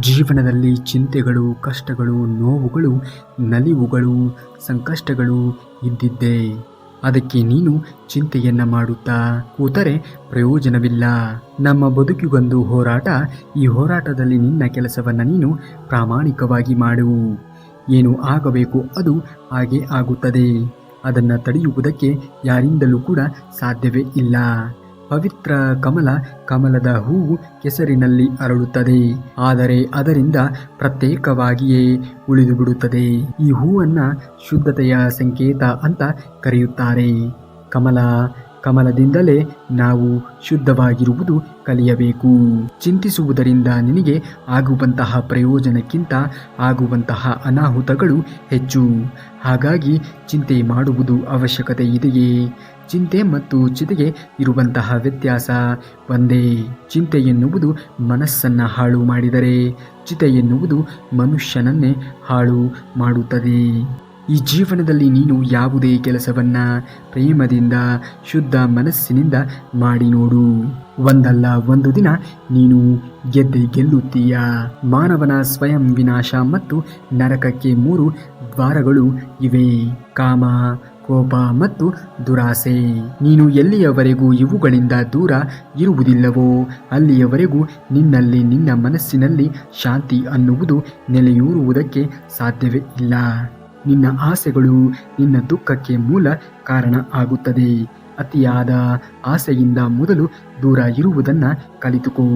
ಜೀವನದಲ್ಲಿ ಚಿಂತೆಗಳು, ಕಷ್ಟಗಳು, ನೋವುಗಳು, ನಲಿವುಗಳು, ಸಂಕಷ್ಟಗಳು ಇದ್ದಿದ್ದೇ. ಅದಕ್ಕೆ ನೀನು ಚಿಂತೆಯನ್ನ ಮಾಡುತ್ತಾ ಕೂತರೆ ಪ್ರಯೋಜನವಿಲ್ಲ. ನಮ್ಮ ಬದುಕಿಗೊಂದು ಹೋರಾಟ. ಈ ಹೋರಾಟದಲ್ಲಿ ನಿನ್ನ ಕೆಲಸವನ್ನ ನೀನು ಪ್ರಾಮಾಣಿಕವಾಗಿ ಮಾಡು. ಏನು ಆಗಬೇಕು ಅದು ಹಾಗೆ ಆಗುತ್ತದೆ. ಅದನ್ನ ತಡೆಯುವುದಕ್ಕೆ ಯಾರಿಂದಲೂ ಕೂಡ ಸಾಧ್ಯವೇ ಇಲ್ಲ. ಪವಿತ್ರ ಕಮಲದ ಹೂವು ಕೆಸರಿನಲ್ಲಿ ಅರಳುತ್ತದೆ, ಆದರೆ ಅದರಿಂದ ಪ್ರತ್ಯೇಕವಾಗಿಯೇ ಉಳಿದು ಬಿಡುತ್ತದೆ. ಈ ಹೂವನ್ನ ಶುದ್ಧತೆಯ ಸಂಕೇತ ಅಂತ ಕರೆಯುತ್ತಾರೆ. ಕಮಲದಿಂದಲೇ ನಾವು ಶುದ್ಧವಾಗಿರುವುದು ಕಲಿಯಬೇಕು. ಚಿಂತಿಸುವುದರಿಂದ ನಿನಗೆ ಆಗುವಂತಹ ಪ್ರಯೋಜನಕ್ಕಿಂತ ಆಗುವಂತಹ ಅನಾಹುತಗಳು ಹೆಚ್ಚು. ಹಾಗಾಗಿ ಚಿಂತೆ ಮಾಡುವುದು ಅವಶ್ಯಕತೆ ಇದೆಯೇ? ಚಿಂತೆ ಮತ್ತು ಚಿತೆಗೆ ಇರುವಂತಹ ವ್ಯತ್ಯಾಸ ಒಂದೇ. ಚಿಂತೆ ಎನ್ನುವುದು ಮನಸ್ಸನ್ನ ಹಾಳು ಮಾಡಿದರೆ, ಚಿತೆ ಎನ್ನುವುದು ಮನುಷ್ಯನನ್ನೇ ಹಾಳು ಮಾಡುತ್ತದೆ. ಈ ಜೀವನದಲ್ಲಿ ನೀನು ಯಾವುದೇ ಕೆಲಸವನ್ನ ಪ್ರೇಮದಿಂದ, ಶುದ್ಧ ಮನಸ್ಸಿನಿಂದ ಮಾಡಿ ನೋಡು. ಒಂದಲ್ಲ ಒಂದು ದಿನ ನೀನು ಗೆಲ್ಲುತ್ತೀಯ. ಮಾನವನ ಸ್ವಯಂ ವಿನಾಶ ಮತ್ತು ನರಕಕ್ಕೆ 3 ದ್ವಾರಗಳು ಇವೆ: ಕಾಮ, ಕೋಪ ಮತ್ತು ದುರಾಸೆ. ನೀನು ಎಲ್ಲಿಯವರೆಗೂ ಇವುಗಳಿಂದ ದೂರ ಇರುವುದಿಲ್ಲವೋ ಅಲ್ಲಿಯವರೆಗೂ ನಿನ್ನಲ್ಲಿ, ನಿನ್ನ ಮನಸ್ಸಿನಲ್ಲಿ ಶಾಂತಿ ಅನ್ನುವುದು ನೆಲೆಯೂರುವುದಕ್ಕೆ ಸಾಧ್ಯವೇ ಇಲ್ಲ. ನಿನ್ನ ಆಸೆಗಳು ನಿನ್ನ ದುಃಖಕ್ಕೆ ಮೂಲ ಕಾರಣ ಆಗುತ್ತದೆ. ಅತಿಯಾದ ಆಸೆಯಿಂದ ಮೊದಲು ದೂರ ಇರುವುದನ್ನು ಕಲಿತುಕೋ.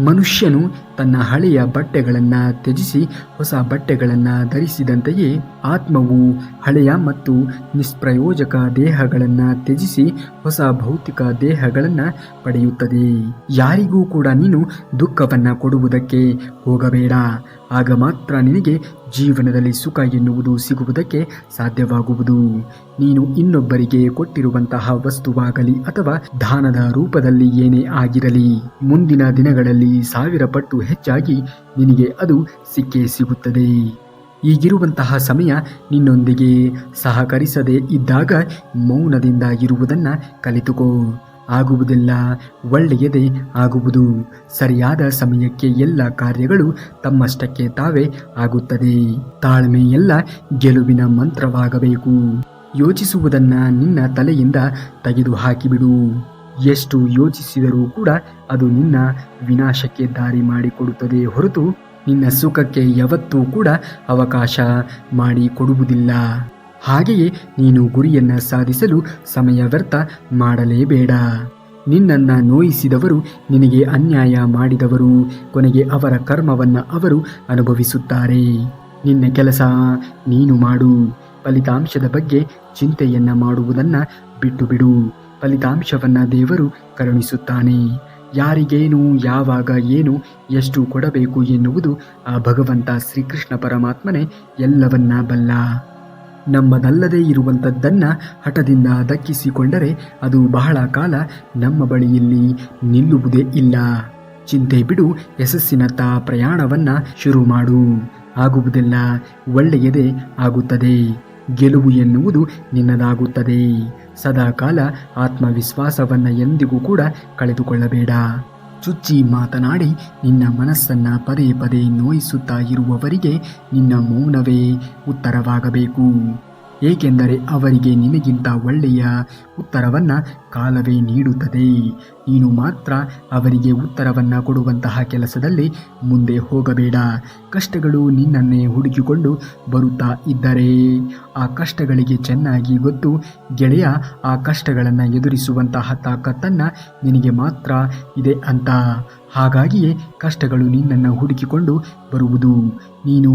ಮನುಷ್ಯನು ತನ್ನ ಹಳೆಯ ಬಟ್ಟೆಗಳನ್ನು ತ್ಯಜಿಸಿ ಹೊಸ ಬಟ್ಟೆಗಳನ್ನು ಧರಿಸಿದಂತೆಯೇ ಆತ್ಮವು ಹಳೆಯ ಮತ್ತು ನಿಷ್ಪ್ರಯೋಜಕ ದೇಹಗಳನ್ನು ತ್ಯಜಿಸಿ ಹೊಸ ಭೌತಿಕ ದೇಹಗಳನ್ನು ಪಡೆಯುತ್ತದೆ. ಯಾರಿಗೂ ಕೂಡ ನೀನು ದುಃಖವನ್ನು ಕೊಡುವುದಕ್ಕೆ ಹೋಗಬೇಡ. ಆಗ ಮಾತ್ರ ನಿನಗೆ ಜೀವನದಲ್ಲಿ ಸುಖ ಎನ್ನುವುದು ಸಿಗುವುದಕ್ಕೆ ಸಾಧ್ಯವಾಗುವುದು. ನೀನು ಇನ್ನೊಬ್ಬರಿಗೆ ಕೊಟ್ಟಿರುವಂತಹ ವಸ್ತುವಾಗಲಿ ಅಥವಾ ದಾನದ ರೂಪದಲ್ಲಿ ಏನೇ ಆಗಿರಲಿ, ಮುಂದಿನ ದಿನಗಳಲ್ಲಿ 1000 ಪಟ್ಟು ಹೆಚ್ಚಾಗಿ ನಿನಗೆ ಅದು ಸಿಕ್ಕೇ ಸಿಗುತ್ತದೆ. ಈಗಿರುವಂತಹ ಸಮಯ ನಿನ್ನೊಂದಿಗೆ ಸಹಕರಿಸದೇ ಇದ್ದಾಗ ಮೌನದಿಂದ ಇರುವುದನ್ನು ಕಲಿತುಕೋ. ಆಗುವುದೆಲ್ಲ ಒಳ್ಳೆಯದೇ ಆಗುವುದು. ಸರಿಯಾದ ಸಮಯಕ್ಕೆ ಎಲ್ಲ ಕಾರ್ಯಗಳು ತಮ್ಮಷ್ಟಕ್ಕೆ ತಾವೇ ಆಗುತ್ತದೆ. ತಾಳ್ಮೆ ಎಲ್ಲ ಗೆಲುವಿನ ಮಂತ್ರವಾಗಬೇಕು. ಯೋಚಿಸುವುದನ್ನ ನಿನ್ನ ತಲೆಯಿಂದ ತೆಗೆದು ಹಾಕಿಬಿಡು. ಎಷ್ಟು ಯೋಚಿಸಿದರೂ ಕೂಡ ಅದು ನಿನ್ನ ವಿನಾಶಕ್ಕೆ ದಾರಿ ಮಾಡಿಕೊಡುತ್ತದೆ ಹೊರತು ನಿನ್ನ ಸುಖಕ್ಕೆ ಯಾವತ್ತೂ ಕೂಡ ಅವಕಾಶ ಮಾಡಿಕೊಡುವುದಿಲ್ಲ. ಹಾಗೆಯೇ ನೀನು ಗುರಿಯನ್ನು ಸಾಧಿಸಲು ಸಮಯ ವ್ಯರ್ಥ ಮಾಡಲೇಬೇಡ. ನಿನ್ನನ್ನು ನೋಯಿಸಿದವರು, ನಿನಗೆ ಅನ್ಯಾಯ ಮಾಡಿದವರು, ಕೊನೆಗೆ ಅವರ ಕರ್ಮವನ್ನು ಅವರು ಅನುಭವಿಸುತ್ತಾರೆ. ನಿನ್ನ ಕೆಲಸ ನೀನು ಮಾಡು. ಫಲಿತಾಂಶದ ಬಗ್ಗೆ ಚಿಂತೆಯನ್ನು ಮಾಡುವುದನ್ನು ಬಿಟ್ಟು ಬಿಡು. ಫಲಿತಾಂಶವನ್ನು ದೇವರು ಕರುಣಿಸುತ್ತಾನೆ. ಯಾರಿಗೇನು, ಯಾವಾಗ, ಏನು, ಎಷ್ಟು ಕೊಡಬೇಕು ಎನ್ನುವುದು ಆ ಭಗವಂತ ಶ್ರೀಕೃಷ್ಣ ಪರಮಾತ್ಮನೇ ಎಲ್ಲವನ್ನ ಬಲ್ಲ. ನಮ್ಮದಲ್ಲದೇ ಇರುವಂಥದ್ದನ್ನು ಹಠದಿಂದ ದಕ್ಕಿಸಿಕೊಂಡರೆ ಅದು ಬಹಳ ಕಾಲ ನಮ್ಮ ಬಳಿಯಲ್ಲಿ ನಿಲ್ಲುವುದೇ ಇಲ್ಲ. ಚಿಂತೆ ಬಿಡು, ಯಶಸ್ಸಿನತ್ತ ಪ್ರಯಾಣವನ್ನು ಶುರು ಮಾಡು. ಆಗುವುದೆಲ್ಲ ಒಳ್ಳೆಯದೇ ಆಗುತ್ತದೆ. ಗೆಲುವು ಎನ್ನುವುದು ನಿನ್ನದಾಗುತ್ತದೆ. ಸದಾಕಾಲ ಆತ್ಮವಿಶ್ವಾಸವನ್ನು ಎಂದಿಗೂ ಕೂಡ ಕಳೆದುಕೊಳ್ಳಬೇಡ. ಚುಚ್ಚಿ ಮಾತನಾಡಿ ನಿನ್ನ ಮನಸ್ಸನ್ನು ಪದೇ ಪದೇ ನೋಯಿಸುತ್ತಾ ಇರುವವರಿಗೆ ನಿನ್ನ ಮೌನವೇ ಉತ್ತರವಾಗಬೇಕು. ಏಕೆಂದರೆ ಅವರಿಗೆ ನಿನಗಿಂತ ಒಳ್ಳೆಯ ಉತ್ತರವನ್ನು ಕಾಲವೇ ನೀಡುತ್ತದೆ. ನೀನು ಮಾತ್ರ ಅವರಿಗೆ ಉತ್ತರವನ್ನು ಕೊಡುವಂತಹ ಕೆಲಸದಲ್ಲಿ ಮುಂದೆ ಹೋಗಬೇಡ. ಕಷ್ಟಗಳು ನಿನ್ನನ್ನೇ ಹುಡುಕಿಕೊಂಡು ಬರುತ್ತಾ ಇದ್ದರೆ ಆ ಕಷ್ಟಗಳಿಗೆ ಚೆನ್ನಾಗಿ ಗೊತ್ತು ಗೆಳೆಯ, ಆ ಕಷ್ಟಗಳನ್ನು ಎದುರಿಸುವಂತಹ ತಾಕತ್ತನ್ನು ನಿನಗೆ ಮಾತ್ರ ಇದೆ ಅಂತ. ಹಾಗಾಗಿಯೇ ಕಷ್ಟಗಳು ನಿನ್ನನ್ನು ಹುಡುಕಿಕೊಂಡು ಬರುವುದು. ನೀನು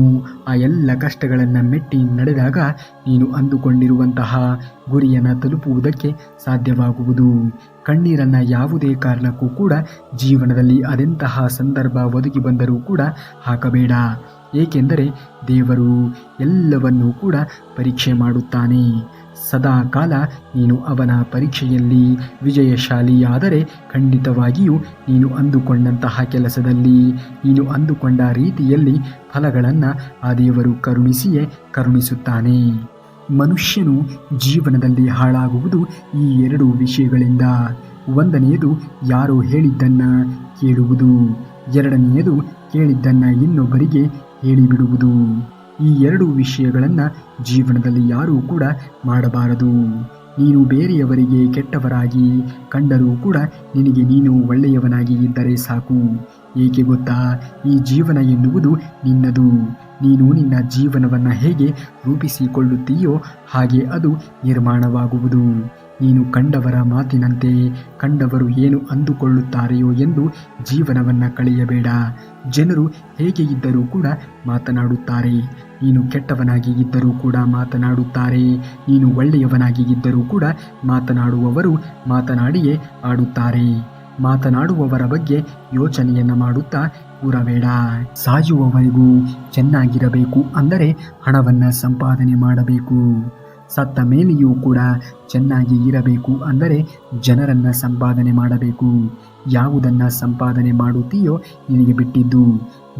ಆ ಎಲ್ಲ ಕಷ್ಟಗಳನ್ನು ಮೆಟ್ಟಿ ನಡೆದಾಗ ನೀನು ಅಂದುಕೊಂಡಿರುವಂತಹ ಗುರಿಯನ್ನು ತಲುಪುವುದಕ್ಕೆ ಸಾಧ್ಯವಾಗುವುದು. ಕಣ್ಣೀರನ್ನು ಯಾವುದೇ ಕಾರಣಕ್ಕೂ ಕೂಡ ಜೀವನದಲ್ಲಿ ಅದೆಂತಹ ಸಂದರ್ಭ ಒದಗಿ ಬಂದರೂ ಕೂಡ ಹಾಕಬೇಡ. ಏಕೆಂದರೆ ದೇವರು ಎಲ್ಲವನ್ನೂ ಕೂಡ ಪರೀಕ್ಷೆ ಮಾಡುತ್ತಾನೆ. ಸದಾ ಕಾಲ ನೀನು ಅವನ ಪರೀಕ್ಷೆಯಲ್ಲಿ ವಿಜಯಶಾಲಿಯಾದರೆ ಖಂಡಿತವಾಗಿಯೂ ನೀನು ಅಂದುಕೊಂಡಂತಹ ಕೆಲಸದಲ್ಲಿ, ನೀನು ಅಂದುಕೊಂಡ ರೀತಿಯಲ್ಲಿ ಫಲಗಳನ್ನು ಆ ದೇವರು ಕರುಣಿಸುತ್ತಾನೆ. ಮನುಷ್ಯನು ಜೀವನದಲ್ಲಿ ಹಾಳಾಗುವುದು ಈ 2 ವಿಷಯಗಳಿಂದ. ಒಂದನೆಯದು ಯಾರೋ ಹೇಳಿದ್ದನ್ನು ಕೇಳುವುದು, ಎರಡನೆಯದು ಕೇಳಿದ್ದನ್ನ ಇನ್ನೊಬ್ಬರಿಗೆ ಹೇಳಿಬಿಡುವುದು. ಈ ಎರಡು ವಿಷಯಗಳನ್ನು ಜೀವನದಲ್ಲಿ ಯಾರೂ ಕೂಡ ಮಾಡಬಾರದು. ನೀನು ಬೇರೆಯವರಿಗೆ ಕೆಟ್ಟವರಾಗಿ ಕಂಡರೂ ಕೂಡ ನಿನಗೆ ನೀನು ಒಳ್ಳೆಯವನಾಗಿ ಇದ್ದರೆ ಸಾಕು. ಏಕೆ ಗೊತ್ತಾ? ಈ ಜೀವನ ಎನ್ನುವುದು ನಿನ್ನದು. ನೀನು ನಿನ್ನ ಜೀವನವನ್ನು ಹೇಗೆ ರೂಪಿಸಿಕೊಳ್ಳುತ್ತೀಯೋ ಹಾಗೆ ಅದು ನಿರ್ಮಾಣವಾಗುವುದು. ನೀನು ಕಂಡವರ ಮಾತಿನಂತೆ ಕಂಡವರು ಏನು ಅಂದುಕೊಳ್ಳುತ್ತಾರೆಯೋ ಎಂದು ಜೀವನವನ್ನು ಕಳೆಯಬೇಡ. ಜನರು ಹೇಗೆ ಇದ್ದರೂ ಕೂಡ ಮಾತನಾಡುತ್ತಾರೆ. ನೀನು ಕೆಟ್ಟವನಾಗಿ ಇದ್ದರೂ ಕೂಡ ಮಾತನಾಡುತ್ತಾರೆ. ನೀನು ಒಳ್ಳೆಯವನಾಗಿ ಇದ್ದರೂ ಕೂಡ ಮಾತನಾಡುವವರು ಮಾತನಾಡಿಯೇ ಆಡುತ್ತಾರೆ. ಮಾತನಾಡುವವರ ಬಗ್ಗೆ ಯೋಚನೆಯನ್ನು ಮಾಡುತ್ತಾ ಕೂರಬೇಡ. ಸಾಯುವವರೆಗೂ ಚೆನ್ನಾಗಿರಬೇಕು ಅಂದರೆ ಹಣವನ್ನು ಸಂಪಾದನೆ ಮಾಡಬೇಕು. ಸತ್ತ ಮೇಲೆಯೂ ಕೂಡ ಚೆನ್ನಾಗಿ ಇರಬೇಕು ಅಂದರೆ ಜನರನ್ನು ಸಂಪಾದನೆ ಮಾಡಬೇಕು. ಯಾವುದನ್ನು ಸಂಪಾದನೆ ಮಾಡುತ್ತೀಯೋ ನಿನಗೆ ಬಿಟ್ಟಿದ್ದು.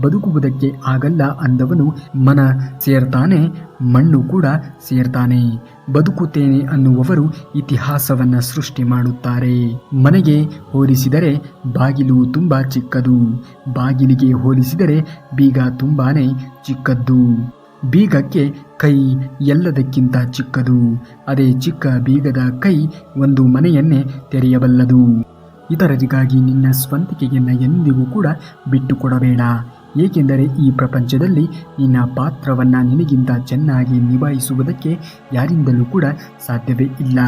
ಬದುಕುವುದಕ್ಕೆ ಆಗಲ್ಲ ಅಂದವನು ಮನ ಸೇರ್ತಾನೆ, ಮಣ್ಣು ಕೂಡ ಸೇರ್ತಾನೆ. ಬದುಕುತ್ತೇನೆ ಅನ್ನುವವರು ಇತಿಹಾಸವನ್ನು ಸೃಷ್ಟಿ ಮಾಡುತ್ತಾರೆ. ಮನೆಗೆ ಹೋಲಿಸಿದರೆ ಬಾಗಿಲು ತುಂಬ ಚಿಕ್ಕದು, ಬಾಗಿಲಿಗೆ ಹೋಲಿಸಿದರೆ ಬೀಗ ತುಂಬಾನೇ ಚಿಕ್ಕದ್ದು. ಬೀಗಕ್ಕೆ ಕೈ ಎಲ್ಲದಕ್ಕಿಂತ ಚಿಕ್ಕದು. ಅದೇ ಚಿಕ್ಕ ಬೀಗದ ಕೈ ಒಂದು ಮನೆಯನ್ನೇ ತೆರೆಯಬಲ್ಲದು. ಇತರರಿಗಾಗಿ ನಿನ್ನ ಸ್ವಂತಿಕೆಯನ್ನು ಎಂದಿಗೂ ಕೂಡ ಬಿಟ್ಟುಕೊಡಬೇಡ. ಏಕೆಂದರೆ ಈ ಪ್ರಪಂಚದಲ್ಲಿ ನಿನ್ನ ಪಾತ್ರವನ್ನು ನಿನಗಿಂತ ಚೆನ್ನಾಗಿ ನಿಭಾಯಿಸುವುದಕ್ಕೆ ಯಾರಿಂದಲೂ ಕೂಡ ಸಾಧ್ಯವೇ ಇಲ್ಲ.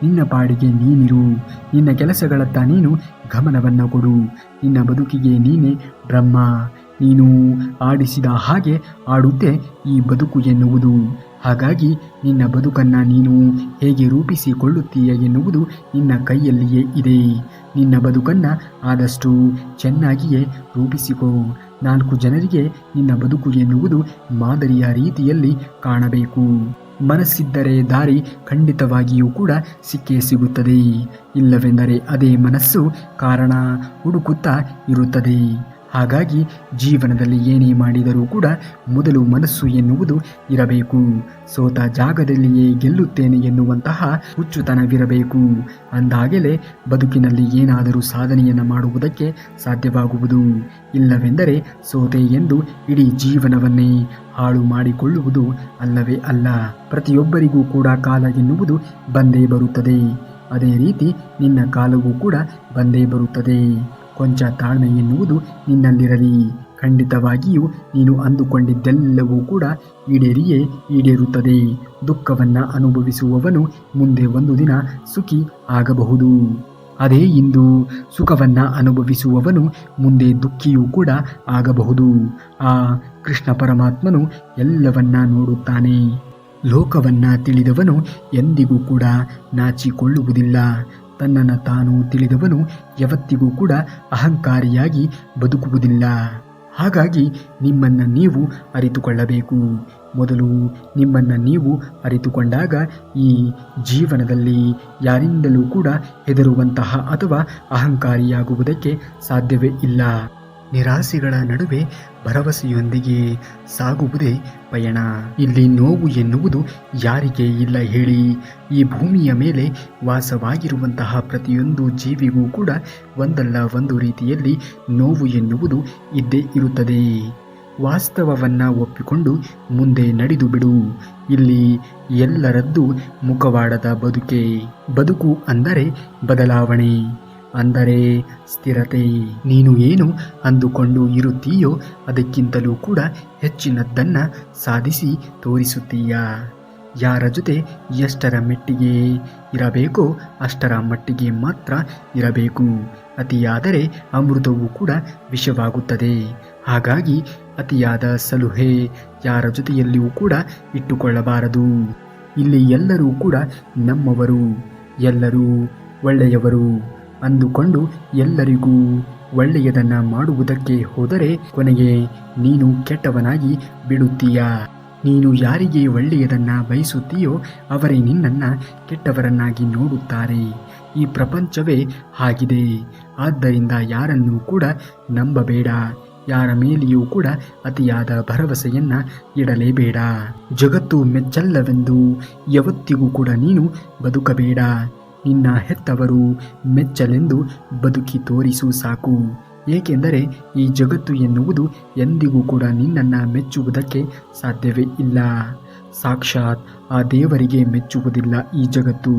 ನಿನ್ನ ಪಾಡಿಗೆ ನೀನಿರು. ನಿನ್ನ ಕೆಲಸಗಳತ್ತ ನೀನು ಗಮನವನ್ನು ಕೊಡು. ನಿನ್ನ ಬದುಕಿಗೆ ನೀನೇ ಬ್ರಹ್ಮ. ನೀನು ಆಡಿಸಿದ ಹಾಗೆ ಆಡುತ್ತೆ ಈ ಬದುಕು ಎನ್ನುವುದು. ಹಾಗಾಗಿ ನಿನ್ನ ಬದುಕನ್ನು ನೀನು ಹೇಗೆ ರೂಪಿಸಿಕೊಳ್ಳುತ್ತೀಯ ಎನ್ನುವುದು ನಿನ್ನ ಕೈಯಲ್ಲಿಯೇ ಇದೆ. ನಿನ್ನ ಬದುಕನ್ನು ಆದಷ್ಟು ಚೆನ್ನಾಗಿಯೇ ರೂಪಿಸಿಕೋ. 4 ಜನರಿಗೆ ನಿನ್ನ ಬದುಕು ಎನ್ನುವುದು ಮಾದರಿಯ ರೀತಿಯಲ್ಲಿ ಕಾಣಬೇಕು. ಮನಸ್ಸಿದ್ದರೆ ದಾರಿ ಖಂಡಿತವಾಗಿಯೂ ಕೂಡ ಸಿಕ್ಕೇ ಸಿಗುತ್ತದೆ. ಇಲ್ಲವೆಂದರೆ ಅದೇ ಮನಸ್ಸು ಕಾರಣ ಹುಡುಕುತ್ತಾ ಇರುತ್ತದೆ. ಹಾಗಾಗಿ ಜೀವನದಲ್ಲಿ ಏನೇ ಮಾಡಿದರೂ ಕೂಡ ಮೊದಲು ಮನಸ್ಸು ಎನ್ನುವುದು ಇರಬೇಕು. ಸೋತ ಜಾಗದಲ್ಲಿಯೇ ಗೆಲ್ಲುತ್ತೇನೆ ಎನ್ನುವಂತಹ ಹುಚ್ಚುತನವಿರಬೇಕು. ಅಂದಾಗಲೇ ಬದುಕಿನಲ್ಲಿ ಏನಾದರೂ ಸಾಧನೆಯನ್ನು ಮಾಡುವುದಕ್ಕೆ ಸಾಧ್ಯವಾಗುವುದು. ಇಲ್ಲವೆಂದರೆ ಸೋತೆ ಎಂದು ಇಡೀ ಜೀವನವನ್ನೇ ಹಾಳು ಮಾಡಿಕೊಳ್ಳುವುದು ಅಲ್ಲವೇ ಅಲ್ಲ. ಪ್ರತಿಯೊಬ್ಬರಿಗೂ ಕೂಡ ಕಾಲ ಎನ್ನುವುದು ಬಂದೇ ಬರುತ್ತದೆ. ಅದೇ ರೀತಿ ನಿನ್ನ ಕಾಲವೂ ಕೂಡ ಬಂದೇ ಬರುತ್ತದೆ. ಕೊಂಚ ತಾಳ್ಮೆ ಎನ್ನುವುದು ನಿನ್ನಲ್ಲಿರಲಿ. ಖಂಡಿತವಾಗಿಯೂ ನೀನು ಅಂದುಕೊಂಡಿದ್ದೆಲ್ಲವೂ ಕೂಡ ಈಡೇರಿಯೇ ಈಡೇರುತ್ತದೆ. ದುಃಖವನ್ನು ಅನುಭವಿಸುವವನು ಮುಂದೆ ಒಂದು ದಿನ ಸುಖಿ ಆಗಬಹುದು. ಅದೇ ಇಂದು ಸುಖವನ್ನು ಅನುಭವಿಸುವವನು ಮುಂದೆ ದುಃಖಿಯೂ ಕೂಡ ಆಗಬಹುದು. ಆ ಕೃಷ್ಣ ಪರಮಾತ್ಮನು ಎಲ್ಲವನ್ನ ನೋಡುತ್ತಾನೆ. ಲೋಕವನ್ನು ತಿಳಿದವನು ಎಂದಿಗೂ ಕೂಡ ನಾಚಿಕೊಳ್ಳುವುದಿಲ್ಲ. ತನ್ನನ್ನು ತಾನು ತಿಳಿದವನು ಯಾವತ್ತಿಗೂ ಕೂಡ ಅಹಂಕಾರಿಯಾಗಿ ಬದುಕುವುದಿಲ್ಲ. ಹಾಗಾಗಿ ನಿಮ್ಮನ್ನು ನೀವು ಅರಿತುಕೊಳ್ಳಬೇಕು. ಮೊದಲು ನಿಮ್ಮನ್ನು ನೀವು ಅರಿತುಕೊಂಡಾಗ ಈ ಜೀವನದಲ್ಲಿ ಯಾರಿಂದಲೂ ಕೂಡ ಹೆದರುವಂತಹ ಅಥವಾ ಅಹಂಕಾರಿಯಾಗುವುದಕ್ಕೆ ಸಾಧ್ಯವೇ ಇಲ್ಲ. ನಿರಾಸೆಗಳ ನಡುವೆ ಭರವಸೆಯೊಂದಿಗೆ ಸಾಗುವುದೇ ಪಯಣ. ಇಲ್ಲಿ ನೋವು ಎನ್ನುವುದು ಯಾರಿಗೆ ಇಲ್ಲ ಹೇಳಿ? ಈ ಭೂಮಿಯ ಮೇಲೆ ವಾಸವಾಗಿರುವಂತಹ ಪ್ರತಿಯೊಂದು ಜೀವಿಗೂ ಕೂಡ ಒಂದಲ್ಲ ಒಂದು ರೀತಿಯಲ್ಲಿ ನೋವು ಎನ್ನುವುದು ಇದ್ದೇ ಇರುತ್ತದೆ. ವಾಸ್ತವವನ್ನು ಒಪ್ಪಿಕೊಂಡು ಮುಂದೆ ನಡೆದು ಬಿಡು. ಇಲ್ಲಿ ಎಲ್ಲರದ್ದು ಮುಖವಾಡದ ಬದುಕೆ. ಬದುಕು ಅಂದರೆ ಬದಲಾವಣೆ, ಅಂದರೆ ಸ್ಥಿರತೆ. ನೀನು ಏನು ಅಂದುಕೊಂಡು ಇರುತ್ತೀಯೋ ಅದಕ್ಕಿಂತಲೂ ಕೂಡ ಹೆಚ್ಚಿನದ್ದನ್ನು ಸಾಧಿಸಿ ತೋರಿಸುತ್ತೀಯ. ಯಾರ ಜೊತೆ ಎಷ್ಟರ ಮೆಟ್ಟಿಗೆ ಇರಬೇಕೋ ಅಷ್ಟರ ಮಟ್ಟಿಗೆ ಮಾತ್ರ ಇರಬೇಕು. ಅತಿಯಾದರೆ ಅಮೃತವೂ ಕೂಡ ವಿಷವಾಗುತ್ತದೆ. ಹಾಗಾಗಿ ಅತಿಯಾದ ಸಲುಹೆ ಯಾರ ಜೊತೆಯಲ್ಲಿಯೂ ಕೂಡ ಇಟ್ಟುಕೊಳ್ಳಬಾರದು. ಇಲ್ಲಿ ಎಲ್ಲರೂ ಕೂಡ ನಮ್ಮವರು, ಎಲ್ಲರೂ ಒಳ್ಳೆಯವರು ಅಂದುಕೊಂಡು ಎಲ್ಲರಿಗೂ ಒಳ್ಳೆಯದನ್ನು ಮಾಡುವುದಕ್ಕೆ ಹೋದರೆ ಕೊನೆಗೆ ನೀನು ಕೆಟ್ಟವನಾಗಿ ಬಿಡುತ್ತೀಯ. ನೀನು ಯಾರಿಗೆ ಒಳ್ಳೆಯದನ್ನು ಬಯಸುತ್ತೀಯೋ ಅವರೇ ನಿನ್ನನ್ನು ಕೆಟ್ಟವರನ್ನಾಗಿ ನೋಡುತ್ತಾರೆ. ಈ ಪ್ರಪಂಚವೇ ಆಗಿದೆ. ಆದ್ದರಿಂದ ಯಾರನ್ನೂ ಕೂಡ ನಂಬಬೇಡ. ಯಾರ ಮೇಲೆಯೂ ಕೂಡ ಅತಿಯಾದ ಭರವಸೆಯನ್ನು ಇಡಲೇಬೇಡ. ಜಗತ್ತು ಮೆಚ್ಚಲ್ಲವೆಂದು ಯಾವತ್ತಿಗೂ ಕೂಡ ನೀನು ಬದುಕಬೇಡ. ನಿನ್ನ ಹೆತ್ತವರು ಮೆಚ್ಚಲೆಂದು ಬದುಕಿ ತೋರಿಸು ಸಾಕು. ಏಕೆಂದರೆ ಈ ಜಗತ್ತು ಎನ್ನುವುದು ಎಂದಿಗೂ ಕೂಡ ನಿನ್ನನ್ನು ಮೆಚ್ಚುವುದಕ್ಕೆ ಸಾಧ್ಯವೇ ಇಲ್ಲ. ಸಾಕ್ಷಾತ್ ಆ ದೇವರಿಗೆ ಮೆಚ್ಚುವುದಿಲ್ಲ ಈ ಜಗತ್ತು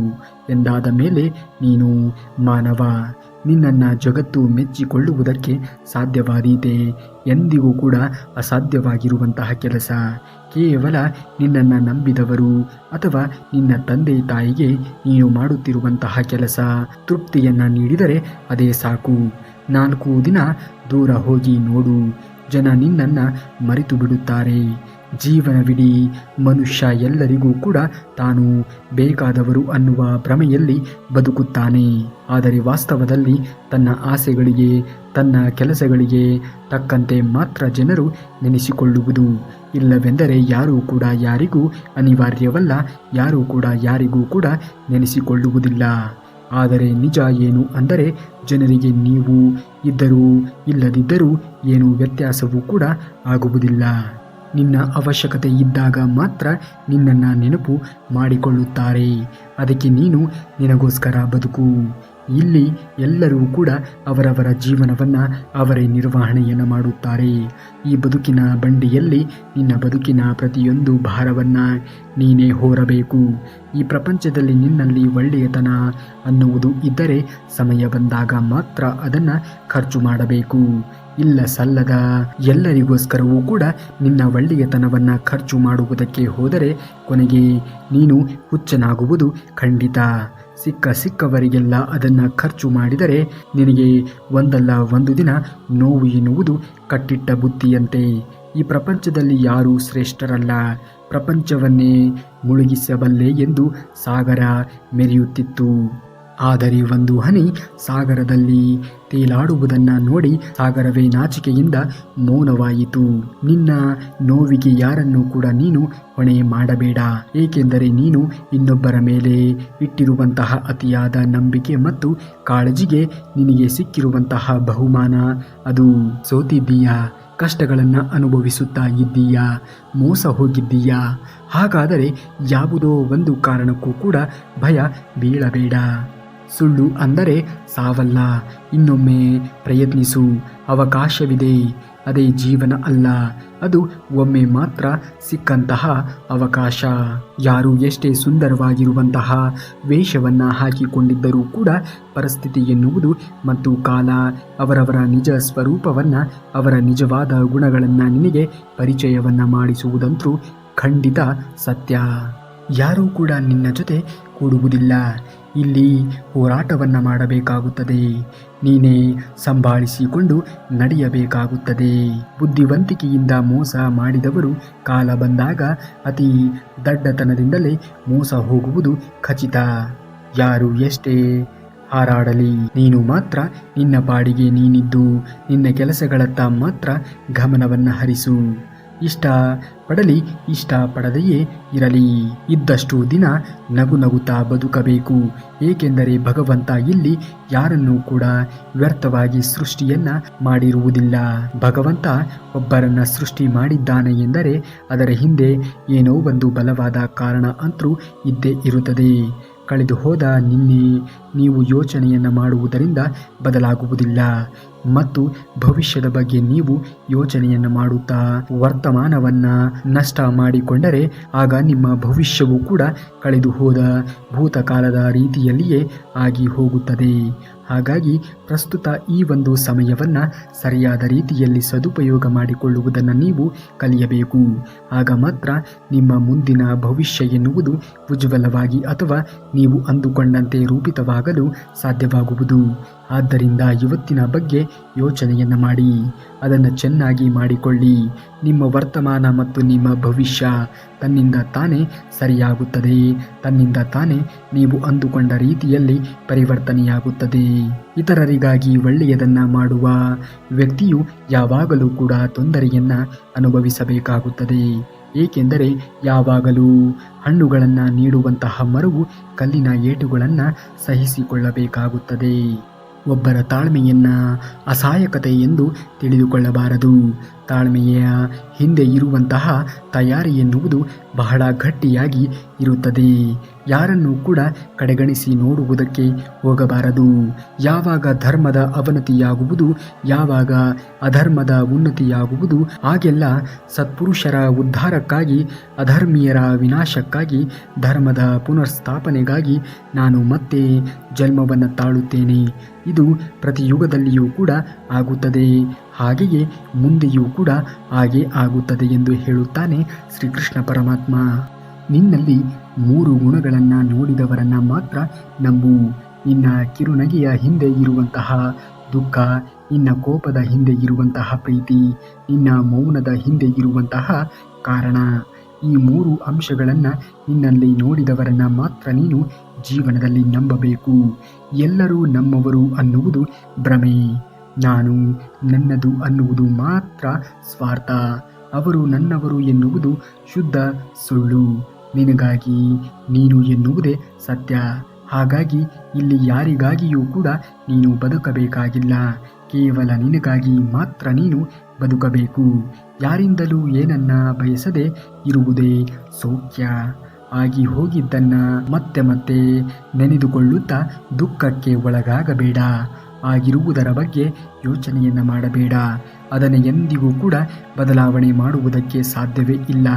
ಎಂದಾದ ಮೇಲೆ ನೀನು ಮಾನವ. ನಿನ್ನನ್ನು ಜಗತ್ತು ಮೆಚ್ಚಿಕೊಳ್ಳುವುದಕ್ಕೆ ಸಾಧ್ಯವಾದೀತೆ ಎಂದಿಗೂ ಕೂಡ ಅಸಾಧ್ಯವಾಗಿರುವಂತಹ ಕೆಲಸ. ಕೇವಲ ನಿನ್ನನ್ನು ನಂಬಿದವರು ಅಥವಾ ನಿನ್ನ ತಂದೆ ತಾಯಿಗೆ ನೀನು ಮಾಡುತ್ತಿರುವಂತಹ ಕೆಲಸ ತೃಪ್ತಿಯನ್ನು ನೀಡಿದರೆ ಅದೇ ಸಾಕು. 4 ದಿನ ದೂರ ಹೋಗಿ ನೋಡು, ಜನ ನಿನ್ನನ್ನು ಮರೆತು ಬಿಡುತ್ತಾರೆ. ಜೀವನವಿಡೀ ಮನುಷ್ಯ ಎಲ್ಲರಿಗೂ ಕೂಡ ತಾನು ಬೇಕಾದವರು ಅನ್ನುವ ಭ್ರಮೆಯಲ್ಲಿ ಬದುಕುತ್ತಾನೆ. ಆದರೆ ವಾಸ್ತವದಲ್ಲಿ ತನ್ನ ಆಸೆಗಳಿಗೆ ತನ್ನ ಕೆಲಸಗಳಿಗೆ ತಕ್ಕಂತೆ ಮಾತ್ರ ಜನರು ನೆನೆಸಿಕೊಳ್ಳುವುದು. ಇಲ್ಲವೆಂದರೆ ಯಾರೂ ಕೂಡ ಯಾರಿಗೂ ಅನಿವಾರ್ಯವಲ್ಲ, ಯಾರೂ ಕೂಡ ಯಾರಿಗೂ ಕೂಡ ನೆನೆಸಿಕೊಳ್ಳುವುದಿಲ್ಲ. ಆದರೆ ನಿಜ ಏನು ಅಂದರೆ ಜನರಿಗೆ ನೀವು ಇದ್ದರೂ ಇಲ್ಲದಿದ್ದರೂ ಏನೂ ವ್ಯತ್ಯಾಸವೂ ಕೂಡ ಆಗುವುದಿಲ್ಲ. ನಿನ್ನ ಅವಶ್ಯಕತೆ ಇದ್ದಾಗ ಮಾತ್ರ ನಿನ್ನನ್ನು ನೆನಪು ಮಾಡಿಕೊಳ್ಳುತ್ತಾರೆ. ಅದಕ್ಕೆ ನೀನು ನಿನಗೋಸ್ಕರ ಬದುಕು. ಇಲ್ಲಿ ಎಲ್ಲರೂ ಕೂಡ ಅವರವರ ಜೀವನವನ್ನು ಅವರೇ ನಿರ್ವಹಣೆಯನ್ನು ಮಾಡುತ್ತಾರೆ. ಈ ಬದುಕಿನ ಬಂಡಿಯಲ್ಲಿ ನಿನ್ನ ಬದುಕಿನ ಪ್ರತಿಯೊಂದು ಭಾರವನ್ನು ನೀನೇ ಹೊರಬೇಕು. ಈ ಪ್ರಪಂಚದಲ್ಲಿ ನಿನ್ನಲ್ಲಿ ಒಳ್ಳೆಯತನ ಅನ್ನುವುದು ಇದ್ದರೆ ಸಮಯ ಬಂದಾಗ ಮಾತ್ರ ಅದನ್ನು ಖರ್ಚು ಮಾಡಬೇಕು. ಇಲ್ಲ ಸಲ್ಲದ ಎಲ್ಲರಿಗೋಸ್ಕರವೂ ಕೂಡ ನಿನ್ನ ಒಳ್ಳೆಯತನವನ್ನು ಖರ್ಚು ಮಾಡುವುದಕ್ಕೆ ಹೋದರೆ ಕೊನೆಗೆ ನೀನು ಹುಚ್ಚನಾಗುವುದು ಖಂಡಿತ. ಸಿಕ್ಕವರಿಗೆಲ್ಲ ಅದನ್ನು ಖರ್ಚು ಮಾಡಿದರೆ ನಿನಗೆ ಒಂದಲ್ಲ ಒಂದು ದಿನ ನೋವು ಎನ್ನುವುದು ಕಟ್ಟಿಟ್ಟ ಬುತ್ತಿಯಂತೆ. ಈ ಪ್ರಪಂಚದಲ್ಲಿ ಯಾರೂ ಶ್ರೇಷ್ಠರಲ್ಲ, ಪ್ರಪಂಚವನ್ನೇ ಮುಳುಗಿಸಬಲ್ಲೆ ಎಂದು ಸಾಗರ ಮೆರೆಯುತ್ತಿತ್ತು. ಆದರೆ ಒಂದು ಹನಿ ಸಾಗರದಲ್ಲಿ ತೇಲಾಡುವುದನ್ನು ನೋಡಿ ಸಾಗರವೇ ನಾಚಿಕೆಯಿಂದ ಮೌನವಾಯಿತು. ನಿನ್ನ ನೋವಿಗೆ ಯಾರನ್ನೂ ಕೂಡ ನೀನು ಹೊಣೆ ಮಾಡಬೇಡ. ಏಕೆಂದರೆ ನೀನು ಇನ್ನೊಬ್ಬರ ಮೇಲೆ ಇಟ್ಟಿರುವಂತಹ ಅತಿಯಾದ ನಂಬಿಕೆ ಮತ್ತು ಕಾಳಜಿಗೆ ನಿನಗೆ ಸಿಕ್ಕಿರುವಂತಹ ಬಹುಮಾನ ಅದು ಸೋತಿದ್ದೀಯಾ, ಕಷ್ಟಗಳನ್ನು ಅನುಭವಿಸುತ್ತಾ ಇದ್ದೀಯಾ, ಮೋಸ ಹೋಗಿದ್ದೀಯಾ. ಹಾಗಾದರೆ ಯಾವುದೋ ಒಂದು ಕಾರಣಕ್ಕೂ ಕೂಡ ಭಯ ಬೀಳಬೇಡ. ಸುಳ್ಳು ಅಂದರೆ ಸಾವಲ್ಲ. ಇನ್ನೊಮ್ಮೆ ಪ್ರಯತ್ನಿಸು, ಅವಕಾಶವಿದೆ. ಅದೇ ಜೀವನ ಅಲ್ಲ, ಅದು ಒಮ್ಮೆ ಮಾತ್ರ ಸಿಕ್ಕಂತಹ ಅವಕಾಶ. ಯಾರು ಎಷ್ಟೇ ಸುಂದರವಾಗಿರುವಂತಹ ವೇಷವನ್ನು ಹಾಕಿಕೊಂಡಿದ್ದರೂ ಕೂಡ ಪರಿಸ್ಥಿತಿ ಎನ್ನುವುದು ಮತ್ತು ಕಾಲ ಅವರವರ ನಿಜ ಸ್ವರೂಪವನ್ನು, ಅವರ ನಿಜವಾದ ಗುಣಗಳನ್ನು ನಿನಗೆ ಪರಿಚಯವನ್ನು ಮಾಡಿಸುವುದಂತೂ ಖಂಡಿತ ಸತ್ಯ. ಯಾರೂ ಕೂಡ ನಿನ್ನ ಜೊತೆ ಕೂಡುವುದಿಲ್ಲ. ಇಲ್ಲಿ ಹೋರಾಟವನ್ನು ಮಾಡಬೇಕಾಗುತ್ತದೆ. ನೀನೇ ಸಂಭಾಳಿಸಿಕೊಂಡು ನಡೆಯಬೇಕಾಗುತ್ತದೆ. ಬುದ್ಧಿವಂತಿಕೆಯಿಂದ ಮೋಸ ಮಾಡಿದವರು ಕಾಲ ಬಂದಾಗ ಅತಿ ದಡ್ಡತನದಿಂದಲೇ ಮೋಸ ಹೋಗುವುದು ಖಚಿತ. ಯಾರು ಎಷ್ಟೇ ಹಾರಾಡಲಿ, ನೀನು ಮಾತ್ರ ನಿನ್ನ ಪಾಡಿಗೆ ನೀನಿದ್ದು ನಿನ್ನ ಕೆಲಸಗಳತ್ತ ಮಾತ್ರ ಗಮನವನ್ನು ಹರಿಸು. ಇಷ್ಟ ಪಡಲಿ ಇಷ್ಟಪಡದೆಯೇ ಇರಲಿ, ಇದ್ದಷ್ಟು ದಿನ ನಗು ನಗುತ್ತಾ ಬದುಕಬೇಕು. ಏಕೆಂದರೆ ಭಗವಂತ ಇಲ್ಲಿ ಯಾರನ್ನೂ ಕೂಡ ವ್ಯರ್ಥವಾಗಿ ಸೃಷ್ಟಿಯನ್ನ ಮಾಡಿರುವುದಿಲ್ಲ. ಭಗವಂತ ಒಬ್ಬರನ್ನ ಸೃಷ್ಟಿ ಮಾಡಿದ್ದಾನೆ ಎಂದರೆ ಅದರ ಹಿಂದೆ ಏನೋ ಒಂದು ಬಲವಾದ ಕಾರಣ ಅಂತೂ ಇದ್ದೇ ಇರುತ್ತದೆ. ಕಳೆದು ಹೋದ ನಿನ್ನೆ ನೀವು ಯೋಚನೆಯನ್ನು ಮಾಡುವುದರಿಂದ ಬದಲಾಗುವುದಿಲ್ಲ ಮತ್ತು ಭವಿಷ್ಯದ ಬಗ್ಗೆ ನೀವು ಯೋಚನೆಯನ್ನು ಮಾಡುತ್ತಾ ವರ್ತಮಾನವನ್ನು ನಷ್ಟ ಮಾಡಿಕೊಂಡರೆ ಆಗ ನಿಮ್ಮ ಭವಿಷ್ಯವು ಕೂಡ ಕಳೆದು ಹೋದ ಭೂತಕಾಲದ ರೀತಿಯಲ್ಲಿಯೇ ಆಗಿ ಹೋಗುತ್ತದೆ. ಹಾಗಾಗಿ ಪ್ರಸ್ತುತ ಈ ಒಂದು ಸಮಯವನ್ನು ಸರಿಯಾದ ರೀತಿಯಲ್ಲಿ ಸದುಪಯೋಗ ಮಾಡಿಕೊಳ್ಳುವುದನ್ನು ನೀವು ಕಲಿಯಬೇಕು. ಆಗ ಮಾತ್ರ ನಿಮ್ಮ ಮುಂದಿನ ಭವಿಷ್ಯ ಎನ್ನುವುದು ಉಜ್ವಲವಾಗಿ ಅಥವಾ ನೀವು ಅಂದುಕೊಂಡಂತೆ ರೂಪಿತವಾಗಲು ಸಾಧ್ಯವಾಗುವುದು. ಆದ್ದರಿಂದ ಇವತ್ತಿನ ಬಗ್ಗೆ ಯೋಚನೆಯನ್ನು ಮಾಡಿ ಅದನ್ನು ಚೆನ್ನಾಗಿ ಮಾಡಿಕೊಳ್ಳಿ. ನಿಮ್ಮ ವರ್ತಮಾನ ಮತ್ತು ನಿಮ್ಮ ಭವಿಷ್ಯ ತನ್ನಿಂದ ತಾನೇ ಸರಿಯಾಗುತ್ತದೆ. ತನ್ನಿಂದ ತಾನೇ ನೀವು ಅಂದುಕೊಂಡ ರೀತಿಯಲ್ಲಿ ಪರಿವರ್ತನೆಯಾಗುತ್ತದೆ. ಇತರರಿಗಾಗಿ ಒಳ್ಳೆಯದನ್ನು ಮಾಡುವ ವ್ಯಕ್ತಿಯು ಯಾವಾಗಲೂ ಕೂಡ ತೊಂದರೆಯನ್ನು ಅನುಭವಿಸಬೇಕಾಗುತ್ತದೆ. ಏಕೆಂದರೆ ಯಾವಾಗಲೂ ಹಣ್ಣುಗಳನ್ನು ನೀಡುವಂತಹ ಮರವು ಕಲ್ಲಿನ ಏಟುಗಳನ್ನು ಸಹಿಸಿಕೊಳ್ಳಬೇಕಾಗುತ್ತದೆ. ಒಬ್ಬರ ತಾಳ್ಮೆಯನ್ನು ಅಸಹಾಯಕತೆ ಎಂದು ತಿಳಿದುಕೊಳ್ಳಬಾರದು. ತಾಳ್ಮೆಯ ಹಿಂದೆ ಇರುವಂತಹ ತಯಾರಿ ಎನ್ನುವುದು ಬಹಳ ಗಟ್ಟಿಯಾಗಿ ಇರುತ್ತದೆ. ಯಾರನ್ನೂ ಕೂಡ ಕಡೆಗಣಿಸಿ ನೋಡುವುದಕ್ಕೆ ಹೋಗಬಾರದು. ಯಾವಾಗ ಧರ್ಮದ ಅವನತಿಯಾಗುವುದು, ಯಾವಾಗ ಅಧರ್ಮದ ಉನ್ನತಿಯಾಗುವುದು, ಆಗೆಲ್ಲ ಸತ್ಪುರುಷರ ಉದ್ಧಾರಕ್ಕಾಗಿ, ಅಧರ್ಮೀಯರ ವಿನಾಶಕ್ಕಾಗಿ, ಧರ್ಮದ ಪುನರ್ಸ್ಥಾಪನೆಗಾಗಿ ನಾನು ಮತ್ತೆ ಜನ್ಮವನ್ನು ತಾಳುತ್ತೇನೆ. ಇದು ಪ್ರತಿ ಯುಗದಲ್ಲಿಯೂ ಕೂಡ ಆಗುತ್ತದೆ, ಹಾಗೆಯೇ ಮುಂದೆಯೂ ಕೂಡ ಹಾಗೆ ಆಗುತ್ತದೆ ಎಂದು ಹೇಳುತ್ತಾನೆ ಶ್ರೀಕೃಷ್ಣ ಪರಮಾತ್ಮ. ನಿನ್ನಲ್ಲಿ 3 ಗುಣಗಳನ್ನು ನೋಡಿದವರನ್ನ ಮಾತ್ರ ನಂಬು. ನಿನ್ನ ಕಿರುನಗೆಯ ಹಿಂದೆ ಇರುವಂತಹ ದುಃಖ, ನಿನ್ನ ಕೋಪದ ಹಿಂದೆ ಇರುವಂತಹ ಪ್ರೀತಿ, ನಿನ್ನ ಮೌನದ ಹಿಂದೆ ಇರುವಂತಹ ಕಾರಣ, ಈ 3 ಅಂಶಗಳನ್ನು ನಿನ್ನಲ್ಲಿ ನೋಡಿದವರನ್ನ ಮಾತ್ರ ನೀನು ಜೀವನದಲ್ಲಿ ನಂಬಬೇಕು. ಎಲ್ಲರೂ ನಮ್ಮವರು ಅನ್ನುವುದು ಭ್ರಮೆ. ನಾನು ನನ್ನದು ಅನ್ನುವುದು ಮಾತ್ರ ಸ್ವಾರ್ಥ. ಅವರು ನನ್ನವರು ಎನ್ನುವುದು ಶುದ್ಧ ಸುಳ್ಳು. ನಿನಗಾಗಿ ನೀನು ಎನ್ನುವುದೇ ಸತ್ಯ. ಹಾಗಾಗಿ ಇಲ್ಲಿ ಯಾರಿಗಾಗಿಯೂ ಕೂಡ ನೀನು ಬದುಕಬೇಕಾಗಿಲ್ಲ. ಕೇವಲ ನಿನಗಾಗಿ ಮಾತ್ರ ನೀನು ಬದುಕಬೇಕು. ಯಾರಿಂದಲೂ ಏನನ್ನ ಬಯಸದೆ ಇರುವುದೇ ಸೌಖ್ಯ. ಆಗಿ ಹೋಗಿದ್ದನ್ನ ಮತ್ತೆ ಮತ್ತೆ ನೆನೆದುಕೊಳ್ಳುತ್ತಾ ದುಃಖಕ್ಕೆ ಒಳಗಾಗಬೇಡ. ಆಗಿರುವುದರ ಬಗ್ಗೆ ಯೋಚನೆಯನ್ನು ಮಾಡಬೇಡ. ಅದನ್ನು ಎಂದಿಗೂ ಕೂಡ ಬದಲಾವಣೆ ಮಾಡುವುದಕ್ಕೆ ಸಾಧ್ಯವೇ ಇಲ್ಲ.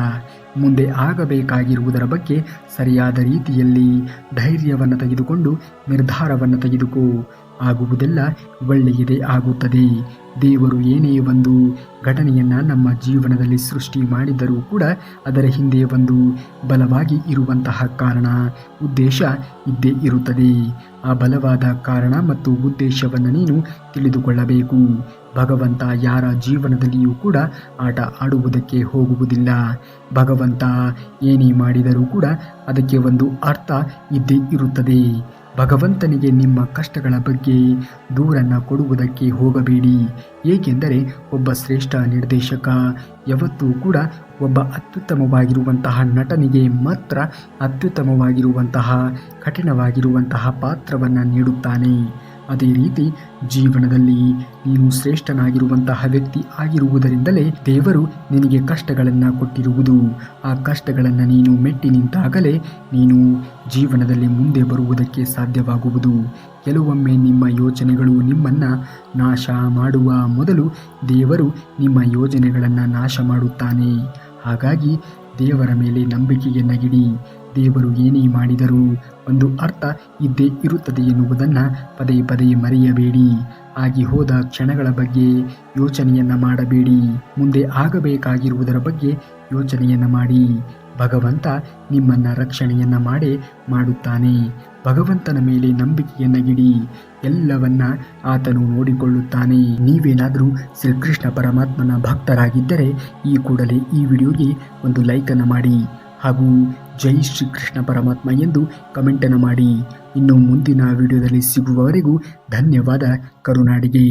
ಮುಂದೆ ಆಗಬೇಕಾಗಿರುವುದರ ಬಗ್ಗೆ ಸರಿಯಾದ ರೀತಿಯಲ್ಲಿ ಧೈರ್ಯವನ್ನು ತೆಗೆದುಕೊಂಡು ನಿರ್ಧಾರವನ್ನು ತೆಗೆದುಕೋ. ಆಗುವುದೆಲ್ಲ ಒಳ್ಳೆಯದೇ ಆಗುತ್ತದೆ. ದೇವರು ಏನೇ ಒಂದು ಘಟನೆಯನ್ನು ನಮ್ಮ ಜೀವನದಲ್ಲಿ ಸೃಷ್ಟಿ ಮಾಡಿದರೂ ಕೂಡ ಅದರ ಹಿಂದೆ ಒಂದು ಬಲವಾಗಿ ಇರುವಂತಹ ಕಾರಣ, ಉದ್ದೇಶ ಇದ್ದೇ ಇರುತ್ತದೆ. ಆ ಬಲವಾದ ಕಾರಣ ಮತ್ತು ಉದ್ದೇಶವನ್ನು ನೀನು ತಿಳಿದುಕೊಳ್ಳಬೇಕು. ಭಗವಂತ ಯಾರ ಜೀವನದಲ್ಲಿಯೂ ಕೂಡ ಆಟ ಆಡುವುದಕ್ಕೆ ಹೋಗುವುದಿಲ್ಲ. ಭಗವಂತ ಏನೇ ಮಾಡಿದರೂ ಕೂಡ ಅದಕ್ಕೆ ಒಂದು ಅರ್ಥ ಇದ್ದೇ ಇರುತ್ತದೆ. ಭಗವಂತನಿಗೆ ನಿಮ್ಮ ಕಷ್ಟಗಳ ಬಗ್ಗೆ ದೂರನ್ನು ಕೊಡುವುದಕ್ಕೆ ಹೋಗಬೇಡಿ. ಏಕೆಂದರೆ ಒಬ್ಬ ಶ್ರೇಷ್ಠ ನಿರ್ದೇಶಕ ಯಾವತ್ತೂ ಕೂಡ ಒಬ್ಬ ಅತ್ಯುತ್ತಮವಾಗಿರುವಂತಹ ನಟನಿಗೆ ಮಾತ್ರ ಅತ್ಯುತ್ತಮವಾಗಿರುವಂತಹ ಕಠಿಣವಾಗಿರುವಂತಹ ಪಾತ್ರವನ್ನು ನೀಡುತ್ತಾನೆ. ಅದೇ ರೀತಿ ಜೀವನದಲ್ಲಿ ನೀನು ಶ್ರೇಷ್ಠನಾಗಿರುವಂತಹ ವ್ಯಕ್ತಿ ಆಗಿರುವುದರಿಂದಲೇ ದೇವರು ನಿನಗೆ ಕಷ್ಟಗಳನ್ನು ಕೊಟ್ಟಿರುವುದು. ಆ ಕಷ್ಟಗಳನ್ನು ನೀನು ಮೆಟ್ಟಿ ನಿಂತಾಗಲೇ ನೀನು ಜೀವನದಲ್ಲಿ ಮುಂದೆ ಬರುವುದಕ್ಕೆ ಸಾಧ್ಯವಾಗುವುದು. ಕೆಲವೊಮ್ಮೆ ನಿಮ್ಮ ಯೋಚನೆಗಳು ನಿಮ್ಮನ್ನು ನಾಶ ಮಾಡುವ ಮೊದಲು ದೇವರು ನಿಮ್ಮ ಯೋಜನೆಗಳನ್ನು ನಾಶ ಮಾಡುತ್ತಾನೆ. ಹಾಗಾಗಿ ದೇವರ ಮೇಲೆ ನಂಬಿಕೆಯನ್ನಿಡಿ. ದೇವರು ಏನೇ ಮಾಡಿದರೂ ಒಂದು ಅರ್ಥ ಇದ್ದೇ ಇರುತ್ತದೆ ಎನ್ನುವುದನ್ನು ಪದೇ ಪದೇ ಮರೆಯಬೇಡಿ. ಆಗಿ ಹೋದ ಕ್ಷಣಗಳ ಬಗ್ಗೆ ಯೋಚನೆಯನ್ನು ಮಾಡಬೇಡಿ. ಮುಂದೆ ಆಗಬೇಕಾಗಿರುವುದರ ಬಗ್ಗೆ ಯೋಚನೆಯನ್ನು ಮಾಡಿ. ಭಗವಂತ ನಿಮ್ಮನ್ನು ರಕ್ಷಣೆಯನ್ನು ಮಾಡುತ್ತಾನೆ. ಭಗವಂತನ ಮೇಲೆ ನಂಬಿಕೆಯನ್ನಿಡಿ. ಎಲ್ಲವನ್ನ ಆತನು ನೋಡಿಕೊಳ್ಳುತ್ತಾನೆ. ನೀವೇನಾದರೂ ಶ್ರೀಕೃಷ್ಣ ಪರಮಾತ್ಮನ ಭಕ್ತರಾಗಿದ್ದರೆ ಈ ಕೂಡಲೇ ಈ ವಿಡಿಯೋಗೆ ಒಂದು ಲೈಕನ್ನು ಮಾಡಿ ಹಾಗೂ ಜೈ ಶ್ರೀಕೃಷ್ಣ ಪರಮಾತ್ಮ ಎಂದು ಕಮೆಂಟನ್ನು ಮಾಡಿ. ಇನ್ನು ಮುಂದಿನ ವಿಡಿಯೋದಲ್ಲಿ ಸಿಗುವವರೆಗೂ ಧನ್ಯವಾದ. ಕರುನಾಡಿಗೆ.